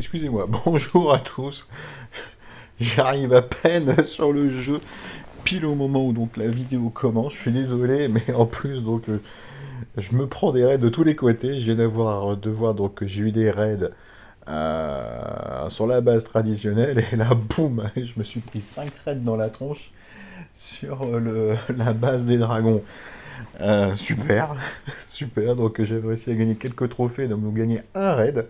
excusez-moi, bonjour à tous. J'arrive à peine sur le jeu, pile au moment où donc la vidéo commence. Je suis désolé, mais en plus donc je me prends des raids de tous les côtés. Je viens de voir donc que j'ai eu des raids sur la base traditionnelle et là boum, je me suis pris 5 raids dans la tronche sur la base des dragons. Super, super. Donc j'ai réussi à gagner quelques trophées, donc nous gagner un raid.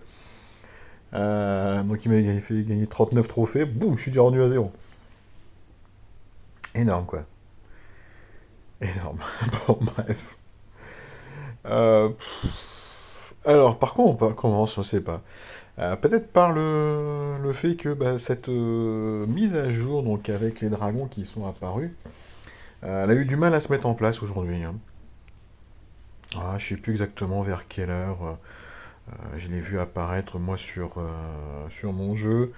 Donc il m'a fait gagner 39 trophées, boum, je suis déjà revenu à zéro. Énorme quoi, énorme. Bon bref. Euh, alors par contre on commence, je sais pas. Peut-être par le fait que bah, cette mise à jour, donc avec les dragons qui sont apparus, elle a eu du mal à se mettre en place aujourd'hui, hein. Je sais plus exactement vers quelle heure. Je l'ai vu apparaître moi sur mon jeu.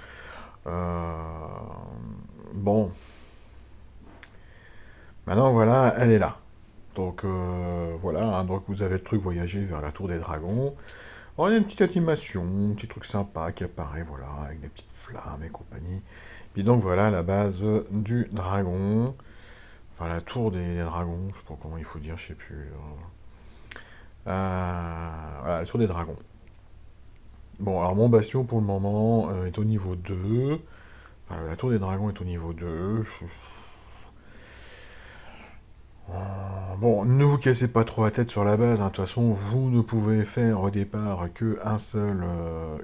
Euh, bon, maintenant voilà, elle est là. Donc voilà, hein, donc vous avez le truc voyager vers la tour des dragons. Alors, il y a une petite animation, un petit truc sympa qui apparaît, voilà, avec des petites flammes et compagnie. Puis donc voilà la base du dragon. Enfin la tour des dragons, je sais pas comment il faut dire, je sais plus. Voilà, la tour des dragons. Bon, alors mon bastion pour le moment est au niveau 2. Enfin, la tour des dragons est au niveau 2. Bon, ne vous cassez pas trop la tête sur la base, hein. De toute façon, vous ne pouvez faire au départ que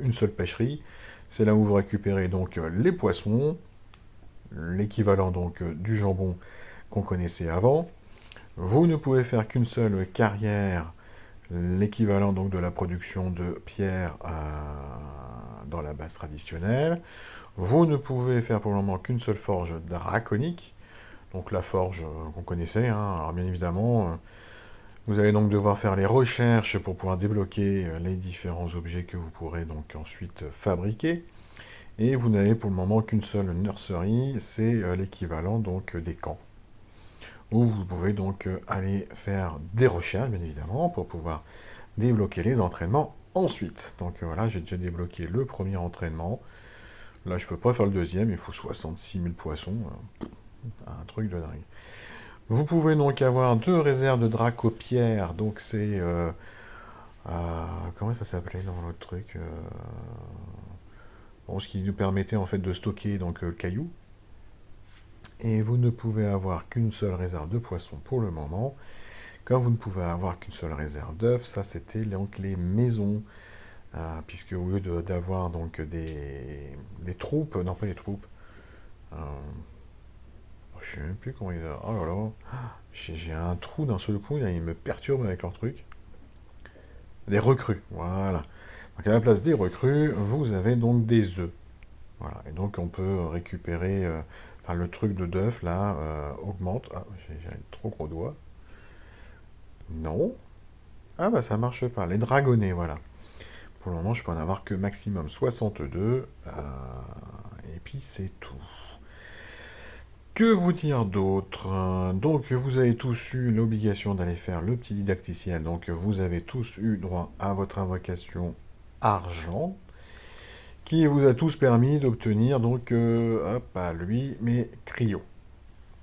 une seule pêcherie. C'est là où vous récupérez donc les poissons, l'équivalent donc du jambon qu'on connaissait avant. Vous ne pouvez faire qu'une seule carrière, l'équivalent donc de la production de pierre dans la base traditionnelle. Vous ne pouvez faire pour le moment qu'une seule forge draconique, donc la forge qu'on connaissait, hein. Alors bien évidemment, vous allez donc devoir faire les recherches pour pouvoir débloquer les différents objets que vous pourrez donc ensuite fabriquer. Et vous n'avez pour le moment qu'une seule nursery, c'est l'équivalent donc des camps. Où vous pouvez donc aller faire des recherches, bien évidemment, pour pouvoir débloquer les entraînements ensuite. Donc voilà, j'ai déjà débloqué le premier entraînement. Là, je peux pas faire le deuxième, il faut 66 000 poissons. Un truc de dingue. Vous pouvez donc avoir deux réserves de dracopierre, donc c'est... comment ça s'appelait dans l'autre truc bon, ce qui nous permettait en fait de stocker donc cailloux. Et vous ne pouvez avoir qu'une seule réserve de poissons pour le moment. Comme vous ne pouvez avoir qu'une seule réserve d'œufs, ça c'était donc les maisons. Puisque au lieu d'avoir donc des troupes, non pas des troupes, euh, je sais même plus comment ils... Oh là là, j'ai un trou d'un seul coup, là, ils me perturbent avec leur truc. Des recrues, voilà. Donc à la place des recrues, vous avez donc des œufs. Voilà, et donc on peut récupérer, enfin le truc de d'œuf là augmente. Ah, j'ai un trop gros doigt. Non. Ah bah ça marche pas. Les dragonnets, voilà. Pour le moment, je peux en avoir que maximum 62. Et puis c'est tout. Que vous dire d'autre? Donc vous avez tous eu l'obligation d'aller faire le petit didacticiel. Donc vous avez tous eu droit à votre invocation argent, qui vous a tous permis d'obtenir donc, hop, pas lui, mais Cryo.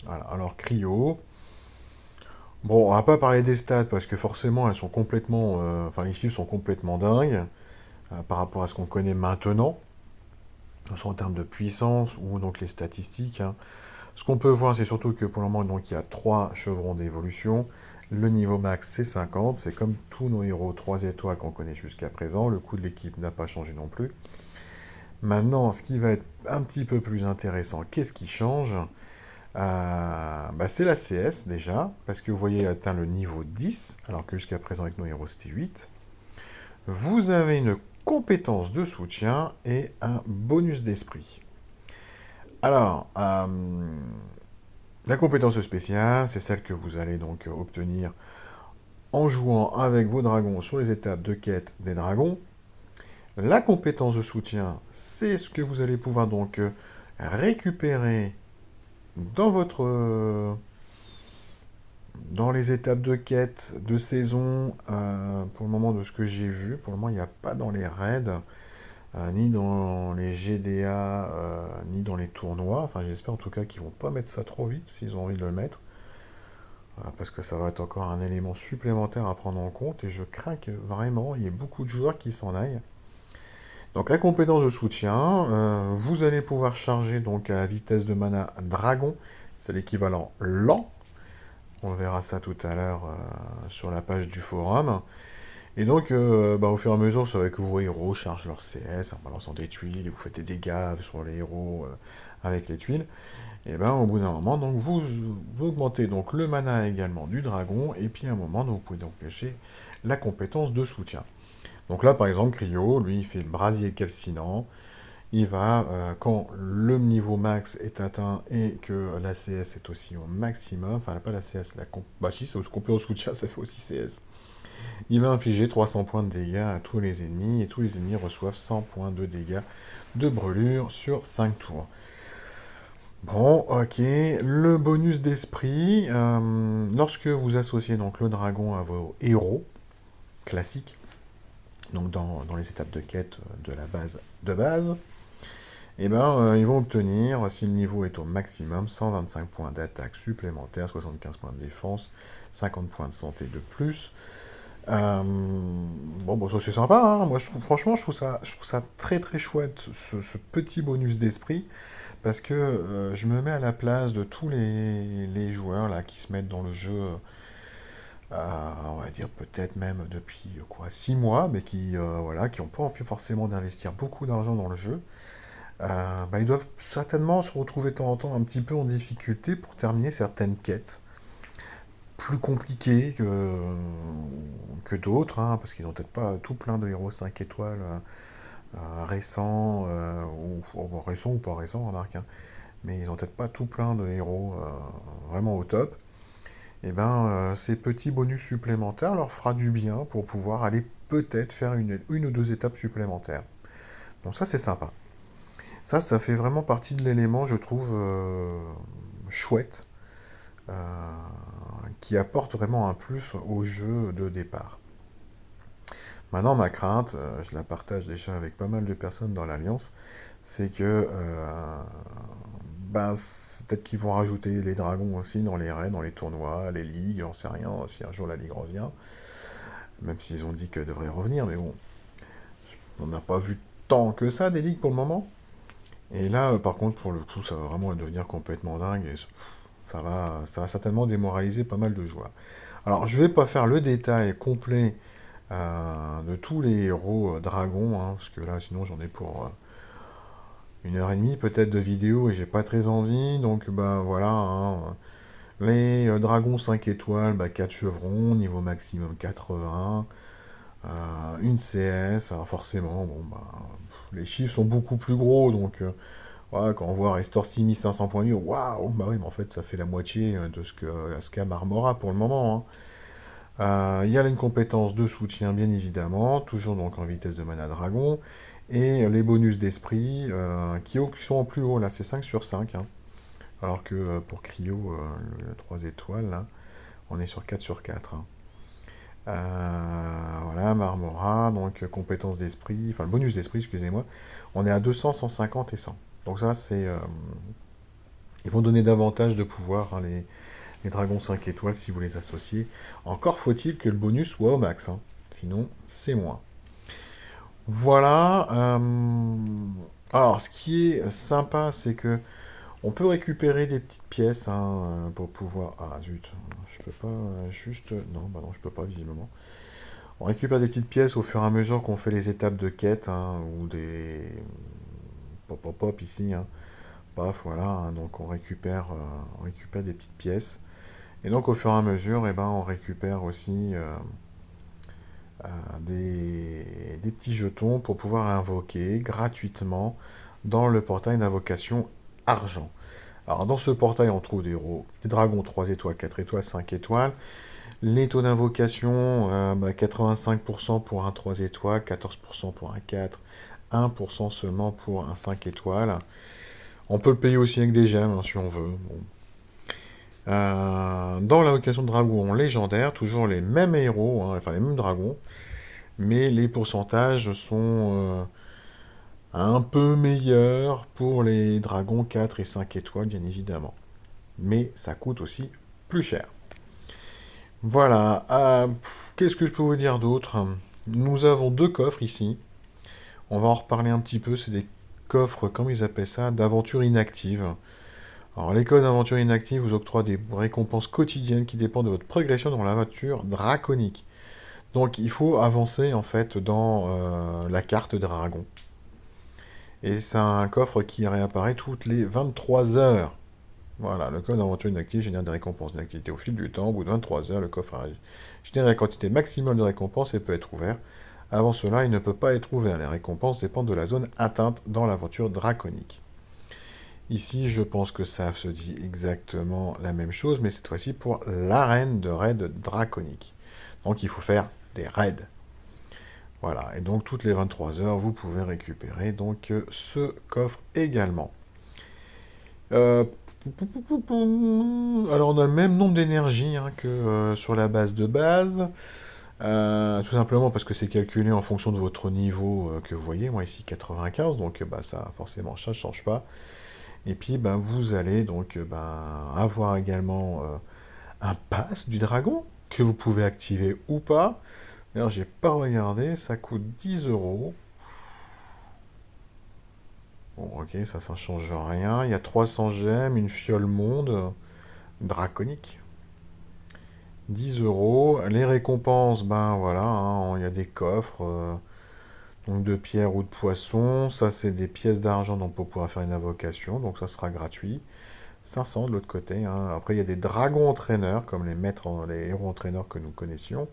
Voilà, alors Cryo, bon, on va pas parler des stats parce que forcément elles sont complètement, enfin les chiffres sont complètement dingues par rapport à ce qu'on connaît maintenant, soit en termes de puissance ou donc les statistiques, hein. Ce qu'on peut voir, c'est surtout que pour le moment, donc, il y a 3 chevrons d'évolution. Le niveau max, c'est 50. C'est comme tous nos héros 3 étoiles qu'on connaît jusqu'à présent. Le coût de l'équipe n'a pas changé non plus. Maintenant, ce qui va être un petit peu plus intéressant, qu'est-ce qui change? Bah, c'est la CS déjà, parce que vous voyez atteint le niveau 10, alors que jusqu'à présent avec nos héros c'était 8. Vous avez une compétence de soutien et un bonus d'esprit. Alors, la compétence spéciale, c'est celle que vous allez donc obtenir en jouant avec vos dragons sur les étapes de quête des dragons. La compétence de soutien, c'est ce que vous allez pouvoir donc récupérer dans dans les étapes de quête de saison. Pour le moment, de ce que j'ai vu, pour le moment, il n'y a pas dans les raids. ni dans les GDA, ni dans les tournois. Enfin, j'espère en tout cas qu'ils vont pas mettre ça trop vite s'ils ont envie de le mettre. Parce que ça va être encore un élément supplémentaire à prendre en compte et je crains que vraiment il y ait beaucoup de joueurs qui s'en aillent. Donc la compétence de soutien, vous allez pouvoir charger donc à la vitesse de mana dragon, c'est l'équivalent lent. On verra ça tout à l'heure sur la page du forum. Et donc, au fur et à mesure, c'est vrai que vos héros chargent leur CS en balançant des tuiles et vous faites des dégâts sur les héros avec les tuiles. Et ben au bout d'un moment, donc vous augmentez donc le mana également du dragon, et puis à un moment, donc, vous pouvez donc pêcher la compétence de soutien. Donc là, par exemple, Cryo, lui, il fait le brasier calcinant. Il va, quand le niveau max est atteint et que la CS est aussi au maximum, enfin pas la CS, bah si, c'est compétence soutien, ça fait aussi CS. Il va infliger 300 points de dégâts à tous les ennemis, et tous les ennemis reçoivent 100 points de dégâts de brûlure sur 5 tours. Bon, ok. Le bonus d'esprit, lorsque vous associez donc le dragon à vos héros classiques, donc dans les étapes de quête de la base de base, et ils vont obtenir, si le niveau est au maximum, 125 points d'attaque supplémentaires, 75 points de défense, 50 points de santé de plus. Bon, ça c'est sympa, hein. Moi, franchement, je trouve ça très très chouette, ce petit bonus d'esprit, parce que je me mets à la place de tous les joueurs là qui se mettent dans le jeu, on va dire peut-être même depuis quoi 6 mois, mais qui voilà, qui n'ont pas envie forcément d'investir beaucoup d'argent dans le jeu. Ils doivent certainement se retrouver de temps en temps un petit peu en difficulté pour terminer certaines quêtes plus compliquées que d'autres, hein, parce qu'ils n'ont peut-être pas tout plein de héros 5 étoiles récents, récents ou pas récents, remarque, hein, mais ils n'ont peut-être pas tout plein de héros vraiment au top. Et ces petits bonus supplémentaires leur fera du bien pour pouvoir aller peut-être faire une ou deux étapes supplémentaires. Donc ça c'est sympa. Ça fait vraiment partie de l'élément, je trouve, chouette, euh, qui apporte vraiment un plus au jeu de départ. Maintenant, ma crainte, je la partage déjà avec pas mal de personnes dans l'Alliance, c'est que peut-être qu'ils vont rajouter les dragons aussi dans les raids, dans les tournois, les ligues, on sait rien, si un jour la ligue revient, même s'ils ont dit qu'elle devrait revenir, mais bon, on n'a pas vu tant que ça des ligues pour le moment. Et là, par contre, pour le coup, ça va vraiment devenir complètement dingue, et ça va certainement démoraliser pas mal de joueurs. Alors, je vais pas faire le détail complet de tous les héros dragons, hein, parce que là, sinon, j'en ai pour 1 heure et demie peut-être de vidéo, et j'ai pas très envie, donc voilà, hein. Les dragons 5 étoiles, 4 chevrons, niveau maximum 80, une CS, alors forcément, bon, les chiffres sont beaucoup plus gros, donc voilà, quand on voit Restore 6500 points de vie, waouh, bah oui, mais en fait, ça fait la moitié de ce qu'a Marmora pour le moment, hein. Il y a une compétence de soutien, bien évidemment, toujours donc en vitesse de mana dragon, et les bonus d'esprit qui sont en plus haut, là, c'est 5 sur 5, hein. Alors que pour Cryo, le 3 étoiles, là, on est sur 4 sur 4, hein. Voilà, Marmora, donc compétence d'esprit, enfin le bonus d'esprit, excusez-moi, on est à 200, 150 et 100. Donc ça, c'est... ils vont donner davantage de pouvoir, hein, les dragons 5 étoiles, si vous les associez. Encore faut-il que le bonus soit au max, hein. Sinon, c'est moins. Voilà. Alors, ce qui est sympa, c'est que on peut récupérer des petites pièces, hein, pour pouvoir... Ah, zut, je peux pas juste... Non, non, je peux pas, visiblement. On récupère des petites pièces au fur et à mesure qu'on fait les étapes de quête, hein, ou des... Pop, pop, pop, ici, hein. Paf, voilà, hein, donc on récupère des petites pièces. Et donc au fur et à mesure, on récupère aussi des petits jetons pour pouvoir invoquer gratuitement dans le portail d'invocation argent. Alors dans ce portail, on trouve des dragons 3 étoiles, 4 étoiles, 5 étoiles. Les taux d'invocation, 85% pour un 3 étoiles, 14% pour un 4, 1% seulement pour un 5 étoiles. On peut le payer aussi avec des gemmes, hein, si on veut. Bon. Dans l'invocation de dragons légendaires, toujours les mêmes héros, hein, enfin les mêmes dragons, mais les pourcentages sont un peu meilleur pour les dragons 4 et 5 étoiles, bien évidemment. Mais ça coûte aussi plus cher. Voilà. Qu'est-ce que je peux vous dire d'autre? Nous avons deux coffres ici. On va en reparler un petit peu. C'est des coffres, comment ils appellent ça, d'aventure inactive. Alors, les codes d'aventure inactive vous octroient des récompenses quotidiennes qui dépendent de votre progression dans l'aventure draconique. Donc, il faut avancer en fait dans la carte dragon. Et c'est un coffre qui réapparaît toutes les 23 heures. Voilà, le code d'aventure inactive génère des récompenses d'inactivité au fil du temps. Au bout de 23 heures, le coffre a généré la quantité maximale de récompenses et peut être ouvert. Avant cela, il ne peut pas être ouvert. Les récompenses dépendent de la zone atteinte dans l'aventure draconique. Ici, je pense que ça se dit exactement la même chose, mais cette fois-ci pour l'arène de raid draconique. Donc il faut faire des raids. Voilà, et donc toutes les 23 heures, vous pouvez récupérer donc ce coffre également. Euh, Alors on a le même nombre d'énergie hein, que sur la base de base. Tout simplement parce que c'est calculé en fonction de votre niveau que vous voyez. Moi ici 95, donc bah, ça forcément ça ne change pas. Et puis ben, vous allez donc avoir également un pass du dragon que vous pouvez activer ou pas. D'ailleurs, j'ai pas regardé, ça coûte 10 euros. Bon, ok, ça change rien. Il y a 300 gemmes, une fiole monde draconique. 10 euros. Les récompenses, ben voilà, hein, il y a des coffres donc de pierre ou de poisson. Ça, c'est des pièces d'argent donc pour pouvoir faire une invocation, donc ça sera gratuit. 500 de l'autre côté. Hein. Après, il y a des dragons entraîneurs, comme les maîtres, les héros entraîneurs que nous connaissions.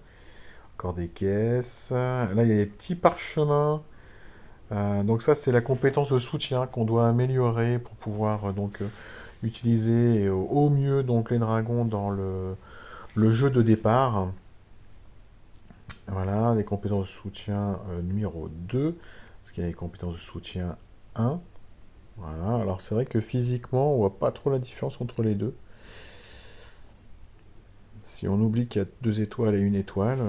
Encore des caisses. Là, il y a des petits parchemins. Donc ça, c'est la compétence de soutien qu'on doit améliorer pour pouvoir utiliser au mieux donc les dragons dans le jeu de départ. Voilà, des compétences de soutien numéro 2, parce qu'il y a les compétences de soutien 1. Voilà, alors c'est vrai que physiquement, on voit pas trop la différence entre les deux. Si on oublie qu'il y a 2 étoiles et une étoile,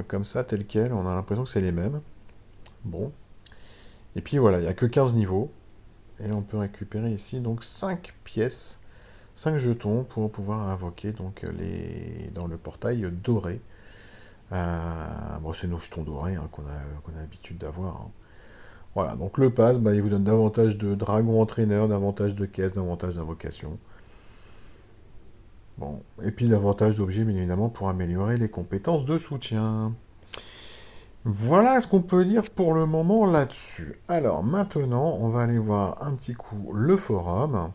comme ça, tel quel, on a l'impression que c'est les mêmes. Bon. Et puis voilà, il n'y a que 15 niveaux. Et on peut récupérer ici donc 5 pièces, 5 jetons pour pouvoir invoquer donc dans le portail doré. Bon, c'est nos jetons dorés hein, qu'on a l'habitude d'avoir. Hein. Voilà, donc le pass, il vous donne davantage de dragons entraîneurs, davantage de caisses, davantage d'invocations. Bon, et puis davantage d'objets, bien évidemment, pour améliorer les compétences de soutien. Voilà ce qu'on peut dire pour le moment là-dessus. Alors maintenant, on va aller voir un petit coup le forum.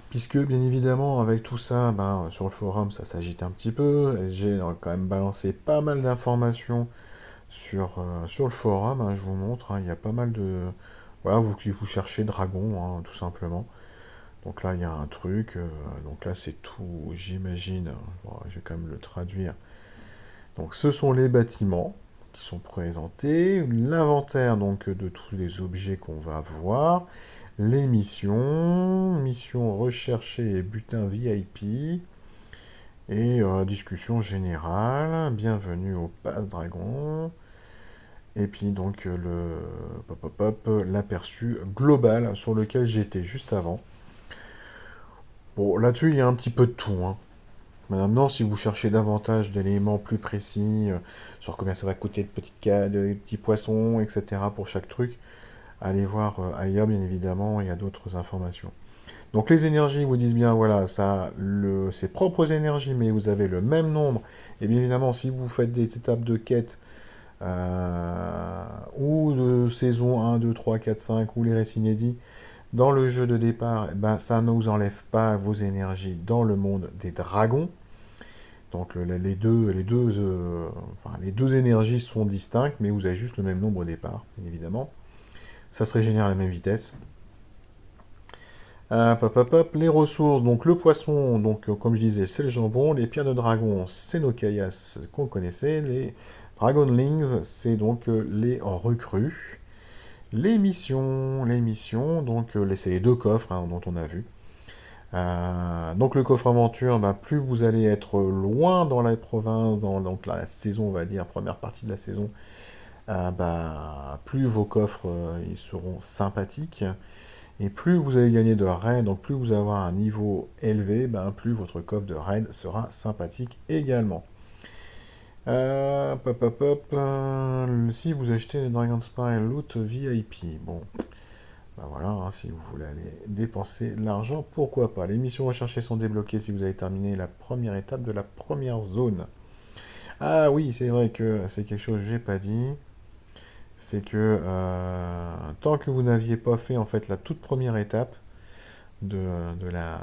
Puisque, bien évidemment, avec tout ça, sur le forum, ça s'agite un petit peu. SG a quand même balancé pas mal d'informations sur le forum. Hein, je vous montre, hein, il y a pas mal de... Voilà, vous cherchez dragon, hein, tout simplement. Donc là, il y a un truc. Donc là, c'est tout, j'imagine. Bon, je vais quand même le traduire. Donc ce sont les bâtiments qui sont présentés, l'inventaire donc de tous les objets qu'on va voir, les missions, missions recherchées et butin VIP, et discussion générale, bienvenue au Pass Dragon, et puis donc l'aperçu global sur lequel j'étais juste avant. Bon, là-dessus, il y a un petit peu de tout, hein. Maintenant, si vous cherchez davantage d'éléments plus précis sur combien ça va coûter de petits poissons, etc. pour chaque truc, allez voir ailleurs, bien évidemment, il y a d'autres informations. Donc les énergies vous disent bien, voilà, ça ses propres énergies, mais vous avez le même nombre. Et bien évidemment, si vous faites des étapes de quête ou de saison 1, 2, 3, 4, 5 ou les récits inédits, dans le jeu de départ, ça ne vous enlève pas vos énergies dans le monde des dragons. Donc les deux énergies sont distinctes, mais vous avez juste le même nombre au départ, bien évidemment. Ça se régénère à la même vitesse. Les ressources, donc le poisson, donc comme je disais, c'est le jambon. Les pierres de dragon, c'est nos caillasses qu'on connaissait. Les dragonlings, c'est donc les recrues. Les missions, donc c'est les deux coffres hein, dont on a vu. Donc le coffre aventure, plus vous allez être loin dans la province, dans donc la saison, on va dire, première partie de la saison, plus vos coffres ils seront sympathiques, et plus vous allez gagner de raid, donc plus vous allez avoir un niveau élevé, plus votre coffre de raid sera sympathique également. Hop, hop, hop, si vous achetez les Dragon Spire Loot VIP, bon, voilà, hein, si vous voulez aller dépenser de l'argent, pourquoi pas. Les missions recherchées sont débloquées si vous avez terminé la première étape de la première zone. Ah oui, c'est vrai que c'est quelque chose que j'ai pas dit. C'est que tant que vous n'aviez pas fait en fait la toute première étape de la,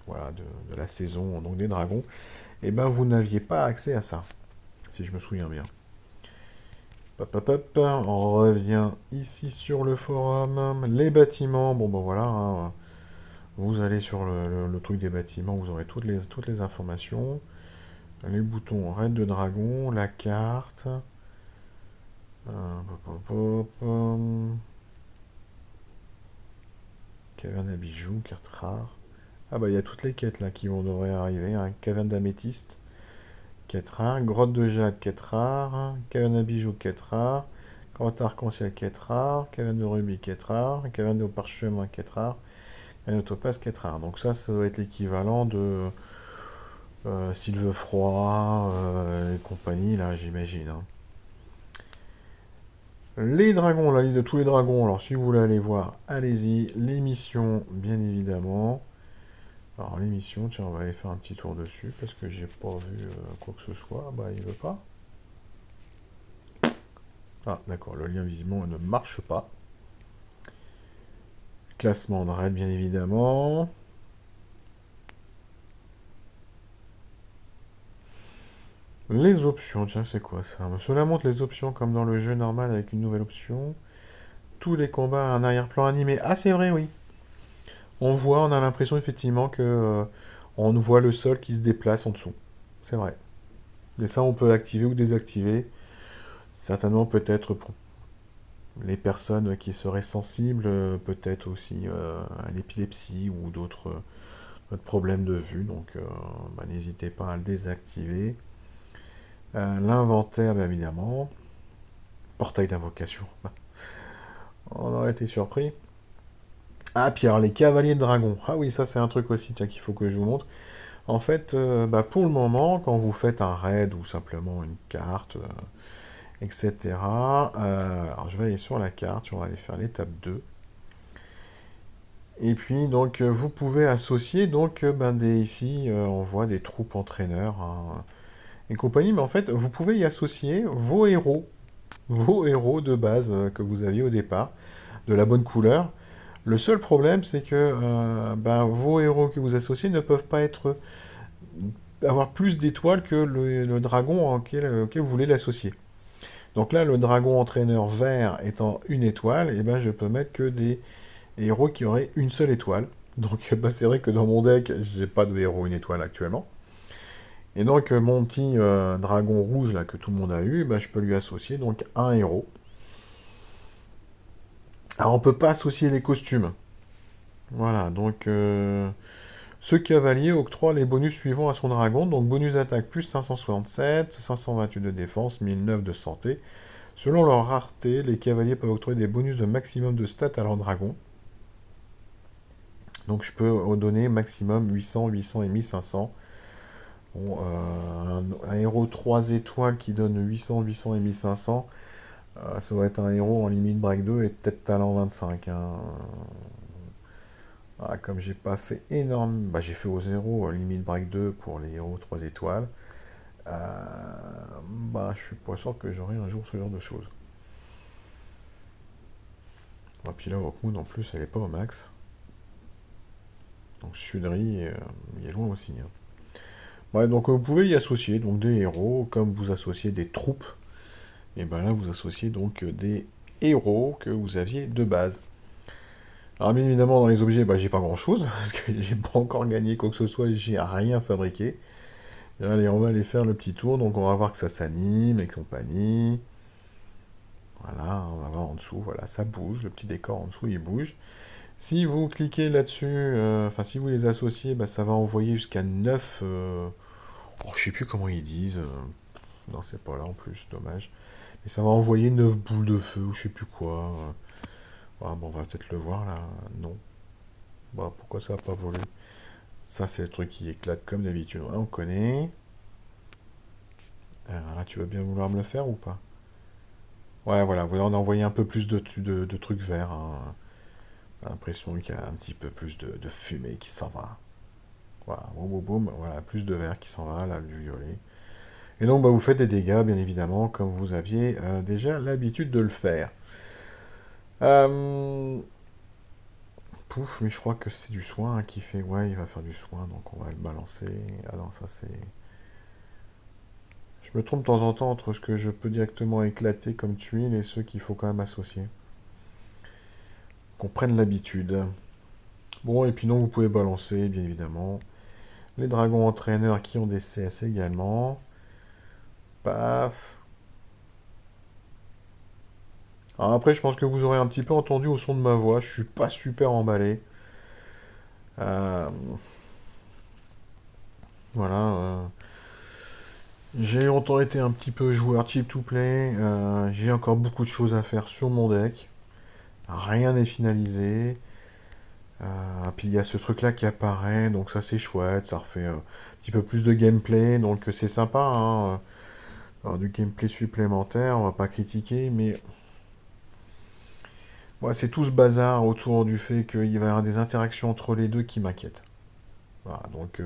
voilà, de la saison donc des dragons, et ben vous n'aviez pas accès à ça, si je me souviens bien. Hop, hop, hop, on revient ici sur le forum. Les bâtiments, bon ben voilà, hein, vous allez sur le truc des bâtiments, vous aurez toutes les informations. Les boutons raid de dragon, la carte. Hop, hop, hop, caverne à bijoux, carte rare. Ah bah il y a toutes les quêtes là qui devraient arriver, hein. Caverne d'améthyste, quête rare. Grotte de jade, quête rare. Caverne à bijoux, quête rare. Grotte arc-en-ciel, quête rare. Caverne de rubis, quête rare. Caverne de parchemin, quête rare. Caverne de topaz, quête rare. Donc ça doit être l'équivalent de Sylve Froid et compagnie, là, j'imagine, hein. Les dragons, la liste de tous les dragons. Alors, si vous voulez aller voir, allez-y. Les missions, bien évidemment. Alors, les missions, tiens, on va aller faire un petit tour dessus parce que j'ai pas vu quoi que ce soit. Bah, il veut pas. Ah, d'accord, le lien visiblement ne marche pas. Classement de raid, bien évidemment. Les options, tiens, c'est quoi ça? Cela montre les options comme dans le jeu normal avec une nouvelle option. Tous les combats à un arrière-plan animé. Ah, c'est vrai, oui. On a l'impression effectivement que on voit le sol qui se déplace en dessous. C'est vrai. Et ça, on peut l'activer ou désactiver. Certainement, peut-être pour les personnes qui seraient sensibles, peut-être aussi à l'épilepsie ou d'autres problèmes de vue. Donc, n'hésitez pas à le désactiver. L'inventaire, bien évidemment. Portail d'invocation. On aurait été surpris. Ah, puis alors les cavaliers de dragon. Ah oui, ça c'est un truc aussi qu'il faut que je vous montre. En fait, pour le moment, quand vous faites un raid ou simplement une carte, etc. Alors je vais aller sur la carte, on va aller faire l'étape 2. Et puis donc vous pouvez associer donc ici on voit des troupes entraîneurs, hein, et compagnie, mais en fait vous pouvez y associer vos héros de base que vous aviez au départ, de la bonne couleur. Le seul problème c'est que vos héros que vous associez ne peuvent pas avoir plus d'étoiles que le dragon auquel vous voulez l'associer. Donc là, le dragon entraîneur vert étant une étoile, et ben je peux mettre que des héros qui auraient une seule étoile. Donc c'est vrai que dans mon deck, j'ai pas de héros une étoile actuellement. Et donc mon petit dragon rouge là que tout le monde a eu, je peux lui associer donc un héros. Alors on peut pas associer les costumes. Voilà, donc ce cavalier octroie les bonus suivants à son dragon. Donc bonus d'attaque plus 567, 528 de défense, 1009 de santé. Selon leur rareté, les cavaliers peuvent octroyer des bonus de maximum de stats à leur dragon. Donc je peux donner maximum 800, 800 et 1500. Bon, un héros 3 étoiles qui donne 800, 800 et 1500, ça doit être un héros en limite break 2 et peut-être talent 25, hein. Comme j'ai pas fait énorme, j'ai fait au 0 limite break 2 pour les héros 3 étoiles. Je suis pas sûr que j'aurai un jour ce genre de choses. Et puis là, Rockmoon en plus, elle est pas au max. Donc Sudri, il est loin aussi, hein. Ouais, donc vous pouvez y associer donc des héros, comme vous associez des troupes. Et là, vous associez donc des héros que vous aviez de base. Alors bien évidemment, dans les objets, j'ai pas grand-chose, parce que j'ai pas encore gagné quoi que ce soit, j'ai rien fabriqué. Et allez, on va aller faire le petit tour, donc on va voir que ça s'anime et compagnie. Voilà, on va voir en dessous, voilà, ça bouge, le petit décor en dessous, il bouge. Si vous cliquez là-dessus, si vous les associez, ça va envoyer jusqu'à 9... je sais plus comment ils disent. Non, c'est pas là en plus, dommage. Et ça va envoyer 9 boules de feu ou je sais plus quoi. Ah, bon, on va peut-être le voir là. Non. Bah, pourquoi ça n'a pas volé? Ça, c'est le truc qui éclate comme d'habitude. Ouais, on connaît. Alors là, tu vas bien vouloir me le faire ou pas? Ouais, voilà, voilà, on a envoyé un peu plus de trucs verts, hein. J'ai l'impression qu'il y a un petit peu plus de fumée qui s'en va. Voilà, boum, boum, boum, voilà, plus de vert qui s'en va, là, du violet. Et donc, bah, vous faites des dégâts, bien évidemment, comme vous aviez déjà l'habitude de le faire. Euh, Pouf, mais je crois que c'est du soin hein, qui fait. Ouais, il va faire du soin, donc on va le balancer. Ah non, ça c'est. Je me trompe de temps en temps entre ce que je peux directement éclater comme tuile et ceux qu'il faut quand même associer. Qu'on prenne l'habitude. Bon, et puis non, vous pouvez balancer, bien évidemment. Les dragons entraîneurs qui ont des CS également. Paf. Alors après, je pense que vous aurez un petit peu entendu au son de ma voix. Je suis pas super emballé. Euh, voilà. J'ai longtemps été un petit peu joueur chip to play. J'ai encore beaucoup de choses à faire sur mon deck. Rien n'est finalisé. Puis il y a ce truc-là qui apparaît, donc ça c'est chouette. Ça refait un petit peu plus de gameplay, donc c'est sympa, hein. Alors, du gameplay supplémentaire, on va pas critiquer, mais ouais, c'est tout ce bazar autour du fait qu'il va y avoir des interactions entre les deux qui m'inquiètent. Voilà, donc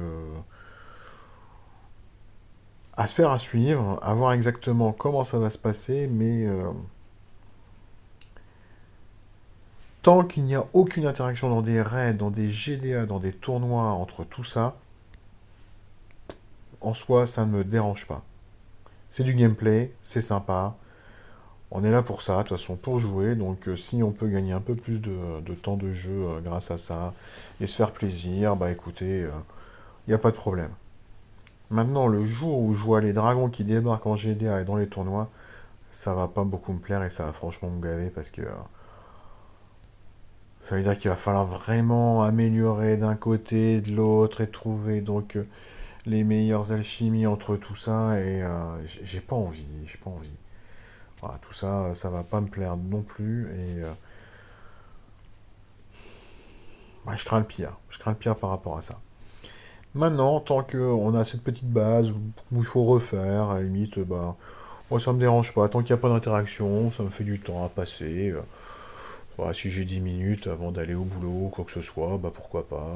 à se faire à suivre, à voir exactement comment ça va se passer, mais tant qu'il n'y a aucune interaction dans des raids, dans des GDA, dans des tournois, entre tout ça, en soi, ça ne me dérange pas. C'est du gameplay, c'est sympa. On est là pour ça, de toute façon, pour jouer. Donc, si on peut gagner un peu plus de temps de jeu grâce à ça et se faire plaisir, bah écoutez, il n'y a pas de problème. Maintenant, le jour où je vois les dragons qui débarquent en GDA et dans les tournois, ça va pas beaucoup me plaire et ça va franchement me gaver parce que ça veut dire qu'il va falloir vraiment améliorer d'un côté, de l'autre et trouver donc les meilleures alchimies entre tout ça et j'ai pas envie, j'ai pas envie. Voilà, tout ça, ça va pas me plaire non plus et ouais, je crains le pire. Je crains le pire par rapport à ça. Maintenant, tant qu'on a cette petite base où il faut refaire, à la limite, bah, moi ça me dérange pas. Tant qu'il n'y a pas d'interaction, ça me fait du temps à passer. Voilà, si j'ai 10 minutes avant d'aller au boulot ou quoi que ce soit, bah pourquoi pas.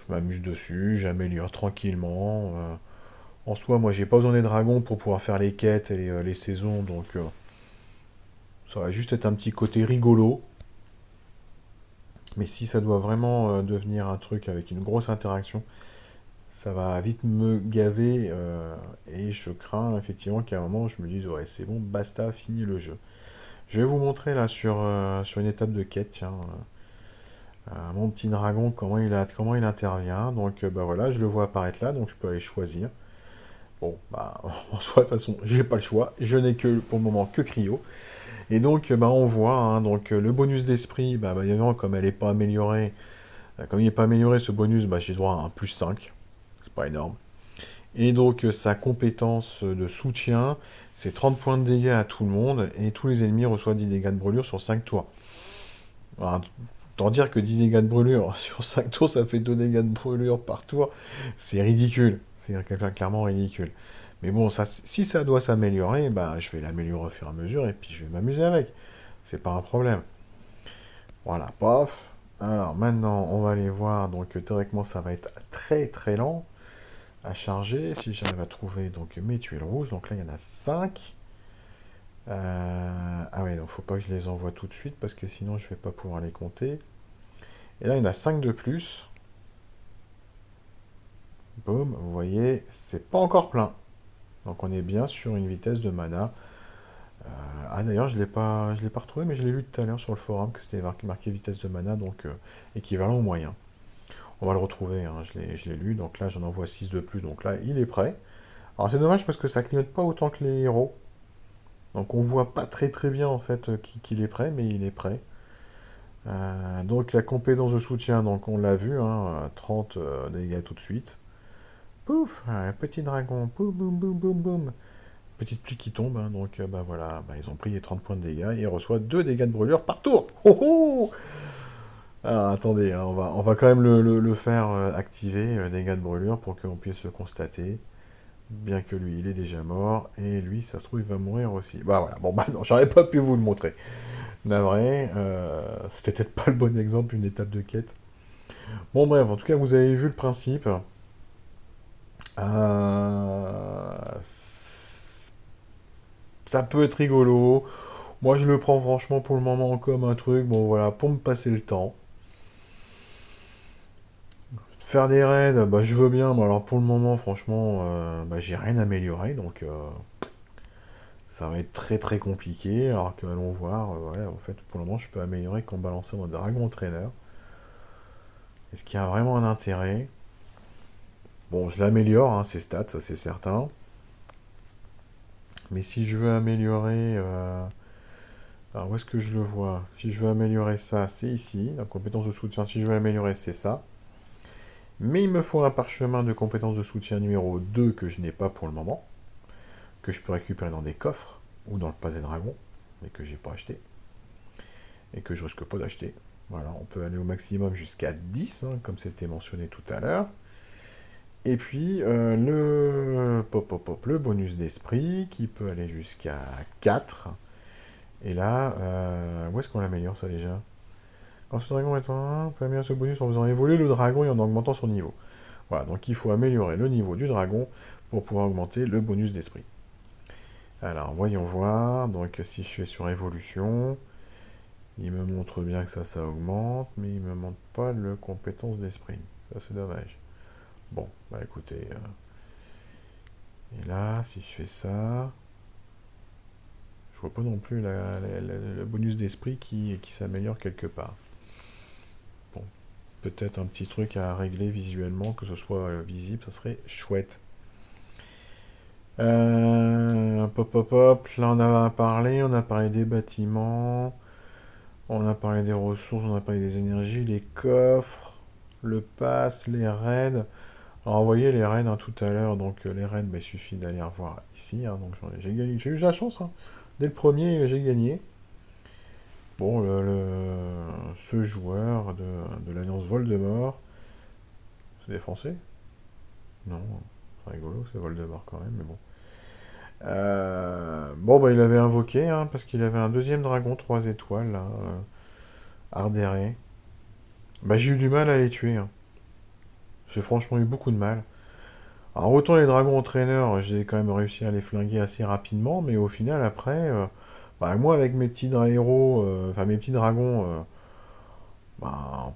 Je m'amuse dessus, j'améliore tranquillement. En soi, moi j'ai pas besoin des dragons pour pouvoir faire les quêtes et les saisons, donc ça va juste être un petit côté rigolo. Mais si ça doit vraiment devenir un truc avec une grosse interaction, ça va vite me gaver et je crains effectivement qu'à un moment je me dise ouais c'est bon, basta, fini le jeu. Je vais vous montrer là sur une étape de quête, tiens, mon petit dragon, comment il intervient. Donc bah voilà, je le vois apparaître là, donc je peux aller choisir. Bon, bah en soi de toute façon, j'ai pas le choix, je n'ai que pour le moment que Cryo. Et donc bah on voit, hein, donc le bonus d'esprit, bah évidemment comme elle n'est pas améliorée, comme il n'est pas amélioré ce bonus, bah j'ai droit à un plus 5. C'est pas énorme. Et donc sa compétence de soutien, c'est 30 points de dégâts à tout le monde, et tous les ennemis reçoivent 10 dégâts de brûlure sur 5 tours. Alors, autant dire que 10 dégâts de brûlure sur 5 tours, ça fait 2 dégâts de brûlure par tour, c'est ridicule. C'est clairement ridicule. Mais bon, ça, si ça doit s'améliorer, bah, je vais l'améliorer au fur et à mesure, et puis je vais m'amuser avec. C'est pas un problème. Voilà, paf. Alors maintenant, on va aller voir, donc théoriquement, ça va être très très lent à charger, si j'arrive à trouver donc mes tuiles rouges. Donc là, il y en a 5. Ah ouais, donc faut pas que je les envoie tout de suite parce que sinon je vais pas pouvoir les compter. Et là, il y en a 5 de plus. Boum, vous voyez, c'est pas encore plein. Donc on est bien sur une vitesse de mana. Ah d'ailleurs, je l'ai pas retrouvé, mais je l'ai lu tout à l'heure sur le forum que c'était marqué vitesse de mana, donc équivalent au moyen. On va le retrouver, hein, je l'ai lu, donc là j'en envoie 6 de plus, donc là il est prêt. Alors c'est dommage parce que ça clignote pas autant que les héros. Donc on voit pas très très bien en fait qu'il est prêt, mais il est prêt. Donc la compétence de soutien, donc on l'a vu, hein, 30 dégâts tout de suite. Pouf, un petit dragon, boum boum boum boum boum. Petite pluie qui tombe, hein, donc bah voilà, bah, ils ont pris les 30 points de dégâts et il reçoit 2 dégâts de brûlure par tour. Oh oh. Alors attendez, hein, on va quand même le faire activer, dégâts de brûlure, pour qu'on puisse le constater. Bien que lui, il est déjà mort, et lui, ça se trouve, il va mourir aussi. Bah voilà, bon bah non, j'aurais pas pu vous le montrer. Navré, c'était peut-être pas le bon exemple, une étape de quête. Bon bref, en tout cas, vous avez vu le principe. Ça peut être rigolo. Moi, je le prends franchement pour le moment comme un truc, bon voilà, pour me passer le temps. Faire des raids, bah je veux bien, mais alors pour le moment, franchement, bah, j'ai rien amélioré, donc ça va être très très compliqué. Alors que allons voir, ouais, en fait, pour le moment, je peux améliorer qu'en balançant mon Dragon Trainer. Est-ce qu'il y a vraiment un intérêt? Bon, je l'améliore, hein, ses stats, ça c'est certain. Mais si je veux améliorer... alors où est-ce que je le vois? Si je veux améliorer ça, c'est ici. La compétence de soutien, si je veux améliorer, c'est ça. Mais il me faut un parchemin de compétence de soutien numéro 2 que je n'ai pas pour le moment. Que je peux récupérer dans des coffres ou dans le Pasé Dragon. Mais que j'ai pas acheté. Et que je risque pas d'acheter. Voilà, on peut aller au maximum jusqu'à 10, hein, comme c'était mentionné tout à l'heure. Et puis le bonus d'esprit qui peut aller jusqu'à 4. Et là, où est-ce qu'on l'améliore ça déjà? Quand ce dragon est en 1, on peut améliorer ce bonus en faisant évoluer le dragon et en augmentant son niveau. Voilà, donc il faut améliorer le niveau du dragon pour pouvoir augmenter le bonus d'esprit. Alors, voyons voir. Donc, si je fais sur évolution, il me montre bien que ça augmente, mais il me montre pas le compétence d'esprit. Ça, c'est dommage. Bon, bah écoutez. Et là, si je fais ça, je vois pas non plus le bonus d'esprit qui s'améliore quelque part. Bon, peut-être un petit truc à régler visuellement, que ce soit visible, ça serait chouette. Pop, hop, hop, là on a parlé des bâtiments, on a parlé des ressources, on a parlé des énergies, les coffres, le pass, les raids. Alors vous voyez les raids, hein, tout à l'heure, donc les raids, bah, il suffit d'aller revoir ici, hein, donc j'ai eu de la chance, hein. Dès le premier, j'ai gagné. Bon, ce joueur de l'Alliance Voldemort, c'est des Français? Non, c'est rigolo, c'est Voldemort quand même, mais bon. Bon, bah, il avait invoqué, hein, parce qu'il avait un deuxième dragon, 3 étoiles, là, Ardéré. Bah, j'ai eu du mal à les tuer, hein. J'ai franchement eu beaucoup de mal. Alors, autant les dragons entraîneurs, j'ai quand même réussi à les flinguer assez rapidement, mais au final, après, bah, moi, avec mes petits héros, enfin, mes petits dragons, bah,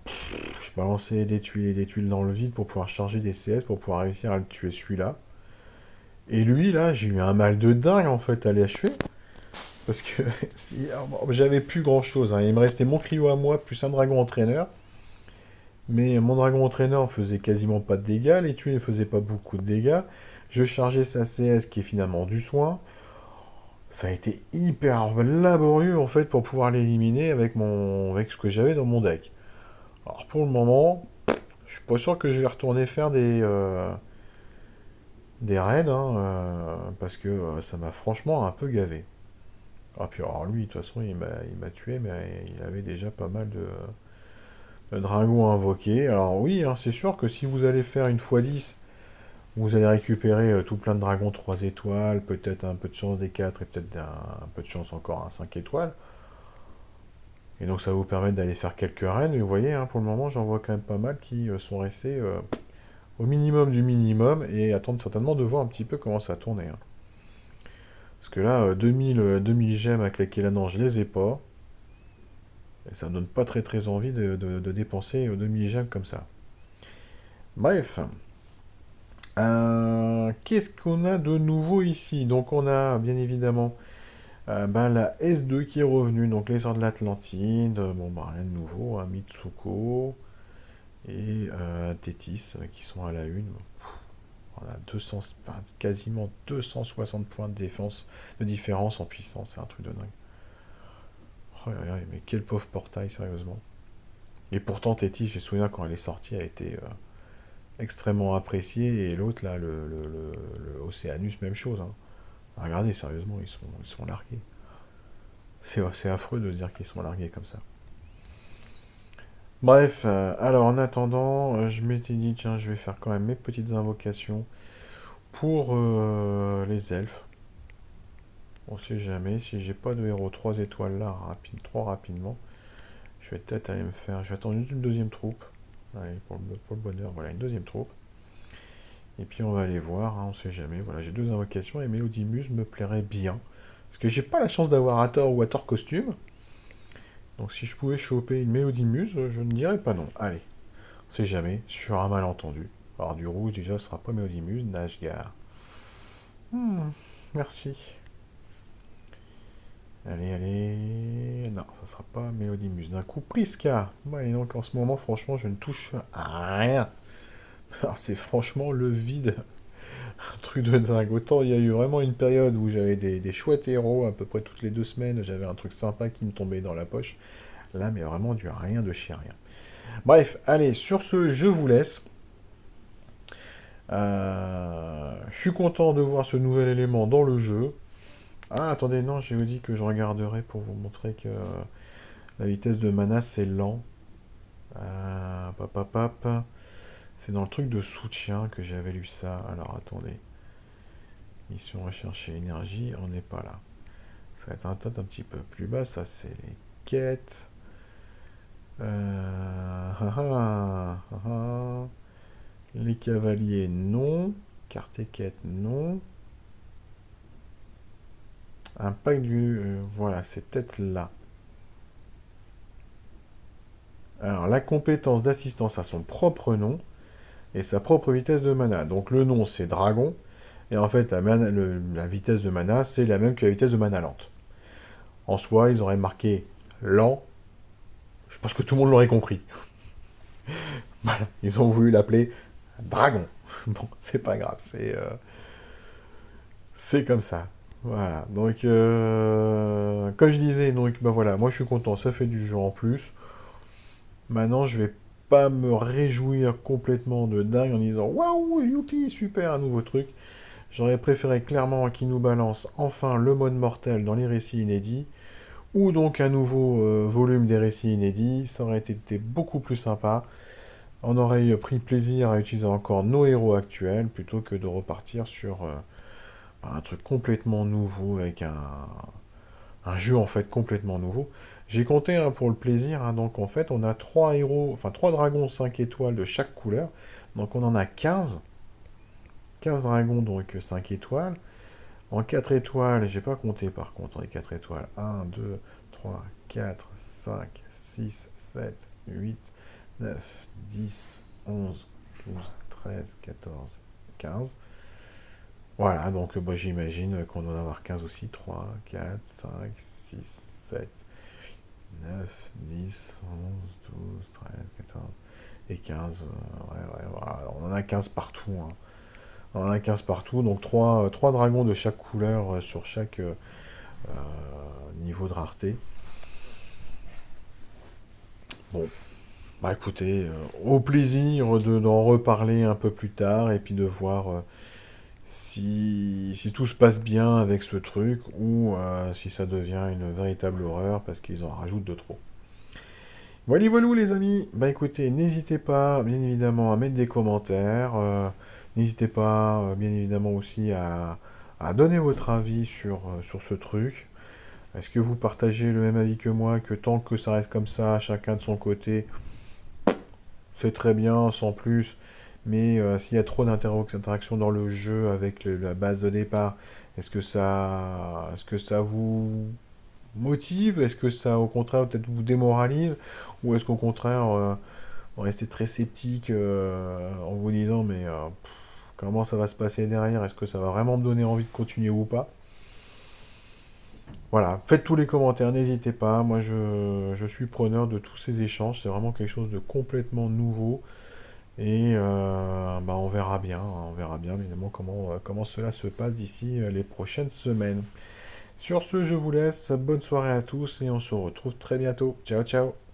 je balançais des tuiles dans le vide pour pouvoir charger des CS, pour pouvoir réussir à le tuer celui-là. Et lui, là, j'ai eu un mal de dingue, en fait, à l'achever. Parce que j'avais plus grand chose, hein. Il me restait mon Cryo à moi, plus un dragon entraîneur. Mais mon dragon entraîneur faisait quasiment pas de dégâts, les tuiles ne faisaient pas beaucoup de dégâts. Je chargeais sa CS qui est finalement du soin. Ça a été hyper laborieux en fait pour pouvoir l'éliminer avec ce que j'avais dans mon deck. Alors pour le moment, je suis pas sûr que je vais retourner faire des raids, hein, parce que ça m'a franchement un peu gavé. Ah puis alors lui, de toute façon, il m'a tué, mais il avait déjà pas mal de dragons invoqués. Alors oui, hein, c'est sûr que si vous allez faire une x10, vous allez récupérer tout plein de dragons 3 étoiles, peut-être un peu de chance des 4 et peut-être un peu de chance encore à 5 étoiles. Et donc ça va vous permettre d'aller faire quelques raids. Et vous voyez, hein, pour le moment, j'en vois quand même pas mal qui sont restés au minimum du minimum et attendent certainement de voir un petit peu comment ça tourne, hein. Parce que là, 2000 gemmes à claquer là-dedans, je les ai pas. Et ça me donne pas très très envie de dépenser 2000 gemmes comme ça. Bref. Qu'est-ce qu'on a de nouveau ici? Donc on a bien évidemment ben, la S2 qui est revenue, donc les Sœurs de l'Atlantide, bon bah rien de nouveau, hein, Mitsuko et Tétis qui sont à la une. On a 200, enfin, quasiment 260 points de défense, de différence en puissance, c'est un truc de dingue. Oh, mais quel pauvre portail, sérieusement. Et pourtant Tétis, j'ai souvenir quand elle est sortie, a été extrêmement appréciée, et l'autre là, le Océanus, même chose, hein. Regardez, sérieusement, ils sont largués. C'est affreux de se dire qu'ils sont largués comme ça. Bref, alors en attendant, je m'étais dit, tiens, je vais faire quand même mes petites invocations pour les elfes. On sait jamais, si j'ai pas de héros 3 étoiles là, trop rapidement, je vais peut-être aller me faire... Je vais attendre une deuxième troupe. Allez, pour le bonheur, voilà, une deuxième troupe. Et puis on va aller voir, hein, on sait jamais. Voilà, j'ai 2 invocations et Mélodie Muse me plairait bien. Parce que j'ai pas la chance d'avoir Hathor ou Hathor costume. Donc si je pouvais choper une Mélodie Muse, je ne dirais pas non. Allez, on sait jamais, sur un malentendu. Alors du rouge déjà, ce sera pas Mélodie Muse, Nashgar. Merci. Allez, allez. Non, ça sera pas Mélodie Muse. D'un coup, Priska. Ouais, et donc en ce moment, franchement, je ne touche à rien. Alors c'est franchement le vide. Un truc de dingue. Autant il y a eu vraiment une période où j'avais des chouettes héros, à peu près toutes les 2 semaines, j'avais un truc sympa qui me tombait dans la poche. Là, mais vraiment du rien de chez rien. Bref, allez, sur ce, je vous laisse. Je suis content de voir ce nouvel élément dans le jeu. Ah, attendez, non, j'ai dit que je regarderai pour vous montrer que la vitesse de mana, c'est lent. Pap. C'est dans le truc de soutien que j'avais lu ça. Alors, attendez. Mission recherche et énergie, on n'est pas là. Ça va être un petit peu plus bas, ça c'est les quêtes. Les cavaliers, non. Carte et quête, non. Impact du... voilà, c'est peut-être là. Alors, la compétence d'assistance a son propre nom et sa propre vitesse de mana. Donc, le nom, c'est dragon. Et en fait, la vitesse de mana, c'est la même que la vitesse de mana lente. En soi, ils auraient marqué lent. Je pense que tout le monde l'aurait compris. Voilà, ils ont voulu l'appeler dragon. Bon, c'est pas grave, c'est comme ça. Voilà, donc comme je disais, donc bah voilà, moi je suis content, ça fait du jeu en plus. Maintenant, je vais pas me réjouir complètement de dingue en disant waouh, youpi, super, un nouveau truc. J'aurais préféré clairement qu'ils nous balancent enfin le mode mortel dans les récits inédits, ou donc un nouveau volume des récits inédits. Ça aurait été beaucoup plus sympa. On aurait pris plaisir à utiliser encore nos héros actuels plutôt que de repartir sur un truc complètement nouveau avec un jeu en fait complètement nouveau. J'ai compté hein, pour le plaisir, hein, donc en fait on a 3 héros, enfin 3 dragons 5 étoiles de chaque couleur, donc on en a 15. 15 dragons donc 5 étoiles. En 4 étoiles, j'ai pas compté par contre les 4 étoiles. 1, 2, 3, 4, 5, 6, 7, 8, 9, 10, 11, 12, 13, 14, 15. Voilà, donc bah, j'imagine qu'on doit en avoir 15 aussi. 3, 4, 5, 6, 7, 9, 10, 11, 12, 13, 14 et 15. Ouais, voilà. On en a 15 partout. Hein. On en a 15 partout, donc 3 dragons de chaque couleur sur chaque niveau de rareté. Bon, bah écoutez, au plaisir d'en reparler un peu plus tard et puis de voir si tout se passe bien avec ce truc ou si ça devient une véritable horreur parce qu'ils en rajoutent de trop. Voilà, voilà les amis. Bah écoutez, n'hésitez pas bien évidemment à mettre des commentaires. N'hésitez pas bien évidemment aussi à donner votre avis sur ce truc. Est-ce que vous partagez le même avis que moi, que tant que ça reste comme ça, chacun de son côté, c'est très bien, sans plus. Mais s'il y a trop d'interactions dans le jeu avec la base de départ, est-ce que ça vous motive? Est-ce que ça, au contraire, peut-être vous démoralise? Ou est-ce qu'au contraire, vous restez très sceptique en vous disant, mais comment ça va se passer derrière? Est-ce que ça va vraiment me donner envie de continuer ou pas? Voilà, faites tous les commentaires, n'hésitez pas. Moi, je suis preneur de tous ces échanges. C'est vraiment quelque chose de complètement nouveau. Et bah, on verra bien évidemment comment cela se passe d'ici les prochaines semaines. Sur ce, je vous laisse. Bonne soirée à tous et on se retrouve très bientôt. Ciao, ciao.